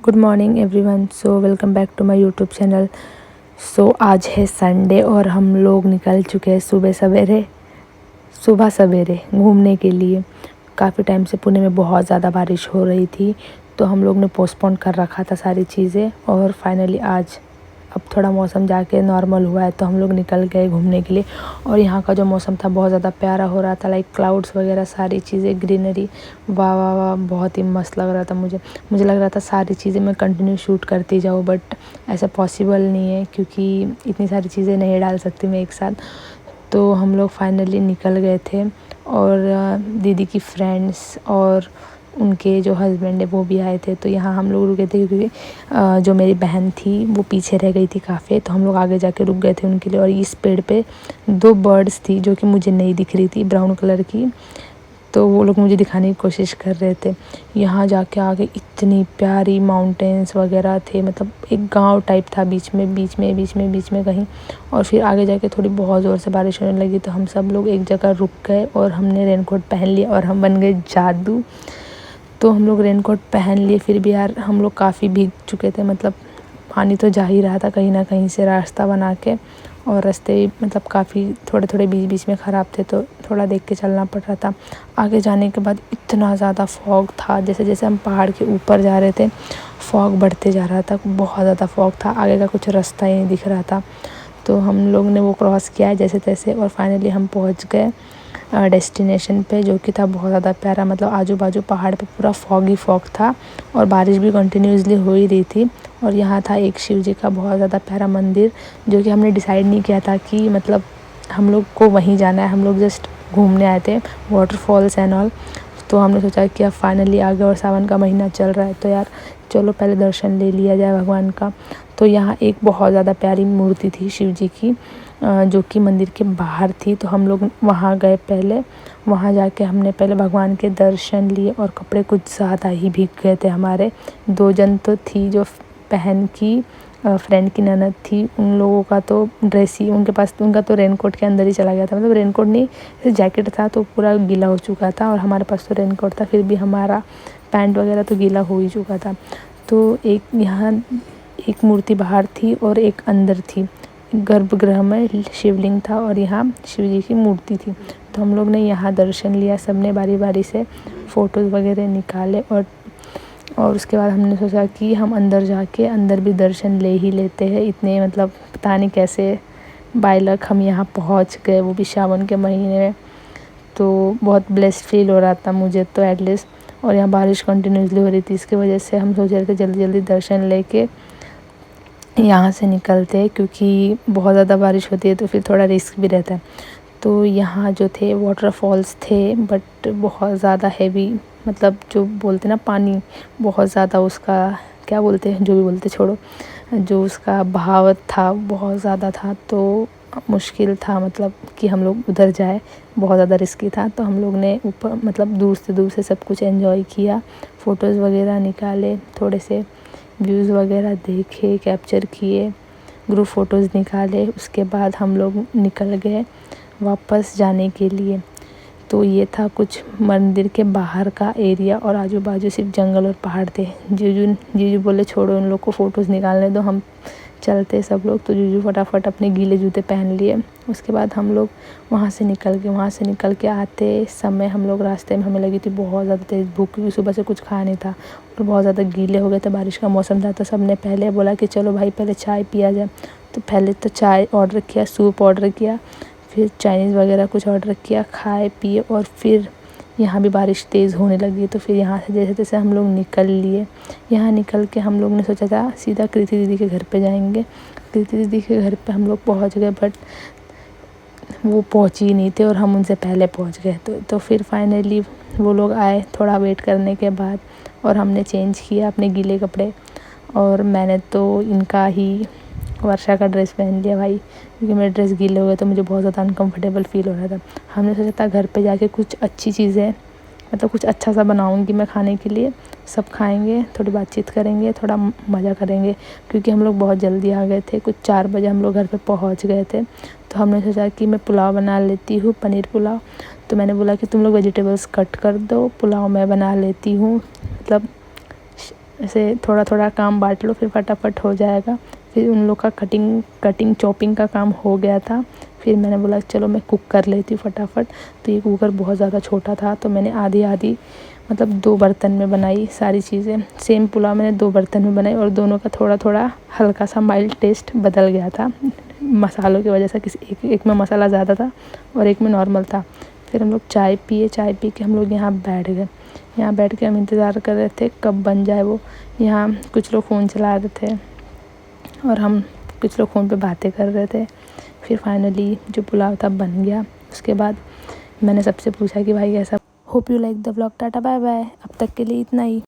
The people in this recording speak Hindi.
Good morning everyone. So welcome back to my YouTube channel. आज है संडे और हम लोग निकल चुके हैं सुबह सवेरे घूमने के लिए। काफ़ी टाइम से पुणे में बहुत ज़्यादा बारिश हो रही थी, तो हम लोग ने पोस्टपोन कर रखा था सारी चीज़ें, और फाइनली आज अब थोड़ा मौसम जाके नॉर्मल हुआ है तो हम लोग निकल गए घूमने के लिए। और यहाँ का जो मौसम था बहुत ज़्यादा प्यारा हो रहा था, लाइक क्लाउड्स वगैरह सारी चीज़ें, ग्रीनरी, वाह वाह वाह, बहुत ही मस्त लग रहा था। मुझे लग रहा था सारी चीज़ें मैं कंटिन्यू शूट करती जाऊँ, बट ऐसा पॉसिबल नहीं है क्योंकि इतनी सारी चीज़ें नहीं डाल सकती मैं एक साथ। तो हम लोग फाइनली निकल गए थे, और दीदी की फ्रेंड्स और उनके जो हस्बैंड है वो भी आए थे। तो यहाँ हम लोग रुके थे क्योंकि जो मेरी बहन थी वो पीछे रह गई थी काफ़ी, तो हम लोग आगे जाके रुक गए थे उनके लिए। और इस पेड़ पे 2 बर्ड्स थी जो कि मुझे नहीं दिख रही थी, ब्राउन कलर की, तो वो लोग मुझे दिखाने की कोशिश कर रहे थे। यहाँ जाके आगे इतनी प्यारी माउंटेन्स वगैरह थे, मतलब एक गांव टाइप था बीच में कहीं। और फिर आगे जाके थोड़ी बहुत ज़ोर से बारिश होने लगी, तो हम सब लोग एक जगह रुक गए और हमने रेनकोट पहन लिया और हम बन गए जादू। तो हम लोग रेनकोट पहन लिए, फिर भी यार हम लोग काफ़ी भीग चुके थे, मतलब पानी तो जा ही रहा था कहीं ना कहीं से रास्ता बना के। और रास्ते मतलब काफ़ी थोड़े बीच में ख़राब थे, तो थोड़ा देख के चलना पड़ रहा था। आगे जाने के बाद इतना ज़्यादा फॉग था, जैसे जैसे हम पहाड़ के ऊपर जा रहे थे फॉग बढ़ते जा रहा था, बहुत ज़्यादा फॉग था, आगे का कुछ रास्ता ही नहीं दिख रहा था। तो हम लोग ने वो क्रॉस किया है जैसे तैसे, और फाइनली हम पहुंच गए डेस्टिनेशन पे, जो कि था बहुत ज़्यादा प्यारा। मतलब आजू बाजू पहाड़ पे पूरा फॉग ही फॉग था, और बारिश भी कंटिन्यूसली हो ही रही थी। और यहाँ था एक शिव जी का बहुत ज़्यादा प्यारा मंदिर, जो कि हमने डिसाइड नहीं किया था कि मतलब हम लोग को वहीं जाना है, हम लोग जस्ट घूमने आए थे, वाटरफॉल्स एंड ऑल। तो हमने सोचा कि अब फाइनली आ गए और सावन का महीना चल रहा है, तो यार चलो पहले दर्शन ले लिया जाए भगवान का। तो यहाँ एक बहुत ज़्यादा प्यारी मूर्ति थी शिव जी की, जो कि मंदिर के बाहर थी। तो हम लोग वहाँ गए पहले, वहाँ जाके हमने पहले भगवान के दर्शन लिए, और कपड़े कुछ ज़्यादा ही भीग गए थे हमारे। 2 जन तो थी, जो बहन की फ्रेंड की ननद थी, उन लोगों का तो ड्रेस ही उनके पास, उनका तो रेनकोट के अंदर ही चला गया था, मतलब रेनकोट नहीं जैकेट था तो पूरा गीला हो चुका था, और हमारे पास तो रेनकोट था, फिर भी हमारा पैंट वगैरह तो गीला हो ही चुका था। तो यहाँ एक मूर्ति बाहर थी और एक अंदर थी, गर्भगृह में शिवलिंग था और यहाँ शिव जी की मूर्ति थी। तो हम लोग ने यहाँ दर्शन लिया, सबने बारी बारी से फ़ोटोज़ वगैरह निकाले, और उसके बाद हमने सोचा कि हम अंदर जाके अंदर भी दर्शन ले ही लेते हैं। इतने मतलब पता नहीं कैसे बाय लक हम यहाँ पहुँच गए, वो भी सावन के महीने में। तो बहुत ब्लेस्ड फील हो रहा था मुझे तो एटलीस्ट। और यहाँ बारिश कंटिन्यूसली हो रही थी, इसकी वजह से हम सोच रहे थे जल्दी जल्दी दर्शन लेके यहाँ से निकलते हैं, क्योंकि बहुत ज़्यादा बारिश होती है तो फिर थोड़ा रिस्क भी रहता है। तो यहाँ जो थे वाटरफॉल्स थे, बट बहुत ज़्यादा हैवी, मतलब जो बोलते ना पानी बहुत ज़्यादा, उसका क्या बोलते हैं, जो भी बोलते छोड़ो, जो उसका बहाव था बहुत ज़्यादा था, तो मुश्किल था मतलब कि हम लोग उधर जाए, बहुत ज़्यादा रिस्की था। तो हम लोग ने ऊपर मतलब दूर से सब कुछ एंजॉय किया, फ़ोटोज़ वगैरह निकाले, थोड़े से व्यूज़ वगैरह देखे, कैप्चर किए, ग्रुप फ़ोटोज़ निकाले। उसके बाद हम लोग निकल गए वापस जाने के लिए। तो ये था कुछ मंदिर के बाहर का एरिया, और आजू बाजू सिर्फ जंगल और पहाड़ थे। जीजू बोले छोड़ो उन लोग को फ़ोटोज़ निकालने दो, हम चलते सब लोग। तो जीजू फटाफट अपने गीले जूते पहन लिए। उसके बाद हम लोग वहाँ से निकल के आते समय हम लोग रास्ते में, हमें लगी थी बहुत ज़्यादा तेज़ भूख, क्योंकि सुबह से कुछ खाया नहीं था और बहुत ज़्यादा गीले हो गए थे, बारिश का मौसम था। तो सब ने पहले बोला कि चलो भाई पहले चाय पिया जाए। तो पहले तो चाय ऑर्डर किया, सूप ऑर्डर किया, फिर चाइनीज़ वगैरह कुछ ऑर्डर किया, खाए पिए, और फिर यहाँ भी बारिश तेज़ होने लगी। तो फिर यहाँ से जैसे तैसे हम लोग निकल लिए। यहाँ निकल के हम लोग ने सोचा था सीधा कृति दीदी के घर पे जाएंगे। कृति दीदी के घर पे हम लोग पहुँच गए, बट वो पहुँचे ही नहीं थे और हम उनसे पहले पहुँच गए। तो फिर फाइनली वो लोग आए थोड़ा वेट करने के बाद, और हमने चेंज किया अपने गीले कपड़े, और मैंने तो इनका ही वर्षा का ड्रेस पहन लिया भाई, क्योंकि मेरे ड्रेस गीले हो गए तो मुझे बहुत ज़्यादा अनकंफर्टेबल फ़ील हो रहा था। हमने सोचा था घर पे जाके कुछ अच्छी चीज़ें, मतलब कुछ अच्छा सा बनाऊंगी मैं खाने के लिए, सब खाएंगे, थोड़ी बातचीत करेंगे, थोड़ा मज़ा करेंगे, क्योंकि हम लोग बहुत जल्दी आ गए थे, कुछ 4 बजे हम लोग घर पे पहुंच गए थे। तो हमने सोचा कि मैं पुलाव बना लेती हूँ, पनीर पुलाव। तो मैंने बोला कि तुम लोग वेजिटेबल्स कट कर दो, पुलाव मैं बना लेती हूँ, मतलब ऐसे थोड़ा थोड़ा काम बांट लो, फिर फटाफट हो जाएगा। फिर उन लोग का कटिंग चॉपिंग का काम हो गया था। फिर मैंने बोला चलो मैं कुक कर लेती हूँ फटाफट। तो ये कुकर बहुत ज़्यादा छोटा था, तो मैंने आधी आधी मतलब 2 बर्तन में बनाई सारी चीज़ें। सेम पुलाव मैंने 2 बर्तन में बनाई और दोनों का थोड़ा थोड़ा हल्का सा माइल्ड टेस्ट बदल गया था मसालों की वजह से। एक में मसाला ज़्यादा था और एक में नॉर्मल था। फिर हम लोग चाय पिए, चाय पी के हम लोग यहाँ बैठ गए। यहाँ बैठ के हम इंतज़ार कर रहे थे कब बन जाए वो। यहाँ कुछ लोग फ़ोन चला रहे थे और हम कुछ लोग फ़ोन पे बातें कर रहे थे। फिर फाइनली जो पुलाव था बन गया। उसके बाद मैंने सबसे पूछा कि भाई कैसा। Hope you like the vlog. Tata bye bye. अब तक के लिए इतना ही।